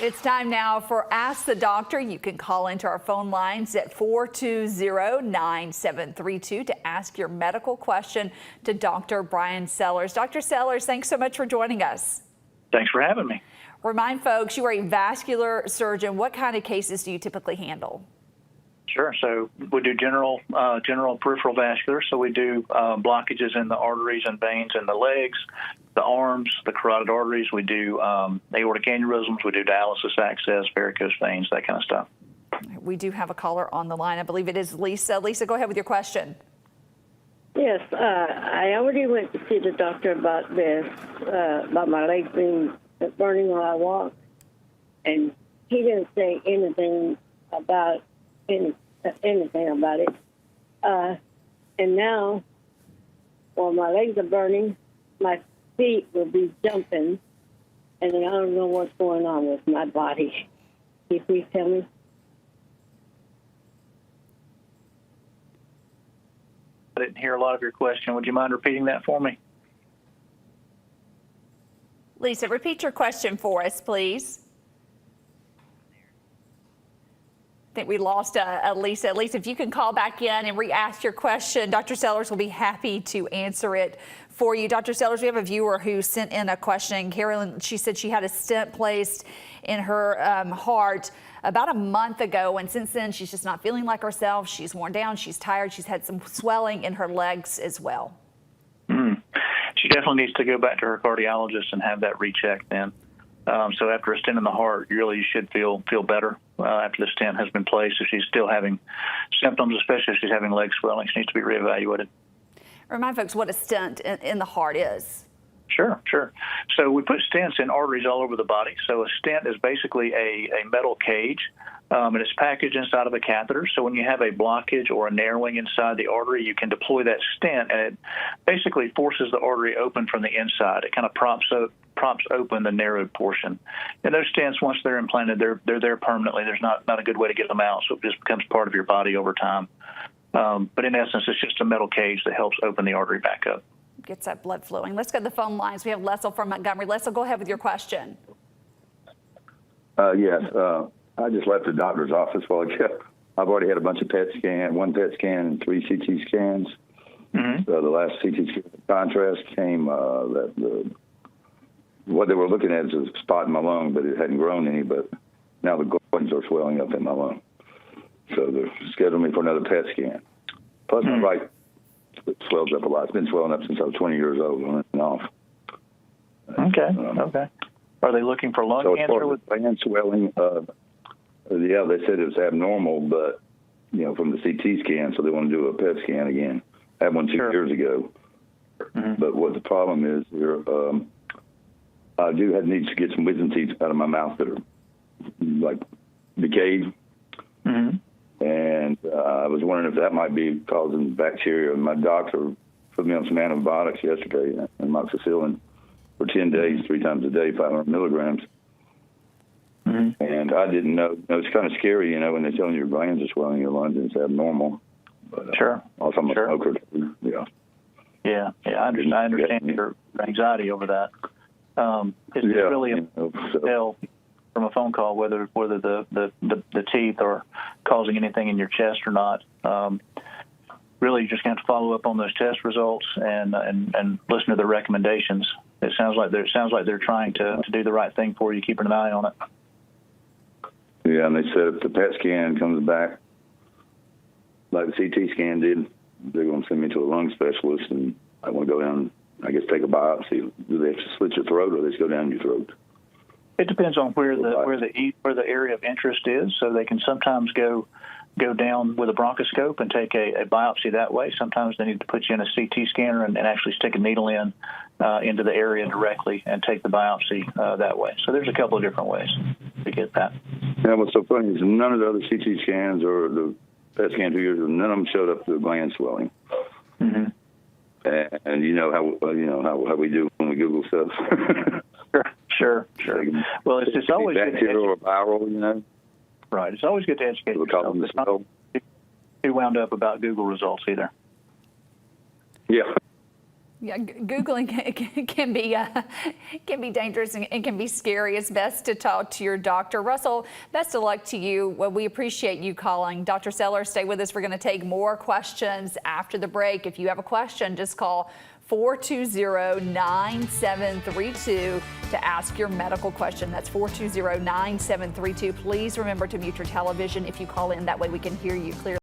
It's time now for Ask the Doctor. You can call into our phone lines at 420-9732 to ask your medical question to Dr. Brian Sellers. Dr. Sellers, thanks so much for joining us. Thanks for having me. Remind folks, you are a vascular surgeon. What kind of cases do you typically handle? Sure. So we do general peripheral vascular. So we do blockages in the arteries and veins in the legs, the arms, the carotid arteries. We do aortic aneurysms. We do dialysis access, varicose veins, that kind of stuff. We do have a caller on the line. I believe it is Lisa. Lisa, go ahead with your question. Yes, I already went to see the doctor about this, about my legs being burning when I walk, and he didn't say anything about anything about it. And now, while my legs are burning, my feet will be jumping, and then I don't know what's going on with my body. Can you please tell me? I didn't hear a lot of your question. Would you mind repeating that for me? Lisa, repeat your question for us, please. I think we lost Lisa. Lisa, if you can call back in and re-ask your question, Dr. Sellers will be happy to answer it for you. Dr. Sellers, we have a viewer who sent in a question. Carolyn, she said she had a stent placed in her heart about a month ago, and since then she's just not feeling like herself. She's worn down, she's tired, she's had some swelling in her legs as well. She definitely needs to go back to her cardiologist and have that rechecked then. So after a stent in the heart, you should feel better after the stent has been placed. If she's still having symptoms, especially if she's having leg swelling, she needs to be reevaluated. Remind folks what a stent in the heart is. Sure. So we put stents in arteries all over the body. So a stent is basically a metal cage, and it's packaged inside of a catheter. So when you have a blockage or a narrowing inside the artery, you can deploy that stent, and it basically forces the artery open from the inside. It kind of props open the narrowed portion. And those stents, once they're implanted, they're there permanently. There's not a good way to get them out, so it just becomes part of your body over time. But in essence, it's just a metal cage that helps open the artery back up. Gets that blood flowing. Let's go to the phone lines. We have Lessel from Montgomery. Lessel, go ahead with your question. Yes. I just left the doctor's office while ago. I've already had a bunch of one PET scan and 3 CT scans. Mm-hmm. So the last CT scan contrast came that what they were looking at is a spot in my lung, but it hadn't grown any. But now the glands are swelling up in my lung. So they're scheduling me for another PET scan. Plus, my right foot swells up a lot. It's been swelling up since I was 20 years old, on and off. Okay. Are they looking for lung cancer? With gland swelling, yeah, they said it was abnormal, but from the CT scan, so they want to do a PET scan again. I had one 2 years ago. Mm-hmm. But what the problem is, I do need to get some wisdom teeth out of my mouth that are like decayed. Mm-hmm. And I was wondering if that might be causing bacteria. My doctor put me on some antibiotics yesterday, amoxicillin, for 10 days, 3 times a day, 500 milligrams. Mm-hmm. And I didn't know. It's kind of scary, when they're telling you your glands are swelling, your lungs, and it's abnormal. But, sure. Also, I'm a smoker. Yeah. I understand your anxiety over that. It's really a tell from a phone call whether the teeth are causing anything in your chest or not. Really, you just have to follow up on those test results and listen to the recommendations. It sounds like they're trying to do the right thing for you, keeping an eye on it. Yeah, and they said if the PET scan comes back like the CT scan did, they're going to send me to a lung specialist, and I want to go down, I guess, take a biopsy. Do they have to slit your throat, or they just go down your throat? It depends on where the area of interest is. So they can sometimes go down with a bronchoscope and take a biopsy that way. Sometimes they need to put you in a CT scanner and actually stick a needle into the area directly and take the biopsy that way. So there's a couple of different ways to get that. Yeah, what's so funny is none of the other CT scans or the PET scan 2 years ago, none of them showed up the gland swelling. Mm-hmm. And you know how we do when we Google stuff. Sure. Well, it's always bacterial or viral, Right. It's always good to educate yourself. It's not too wound up about Google results either. Yeah. Yeah, Googling can be dangerous and can be scary. It's best to talk to your doctor. Russell, best of luck to you. Well, we appreciate you calling. Dr. Sellers, stay with us. We're going to take more questions after the break. If you have a question, just call 420-9732 to ask your medical question. That's 420-9732. Please remember to mute your television if you call in. That way we can hear you clearly.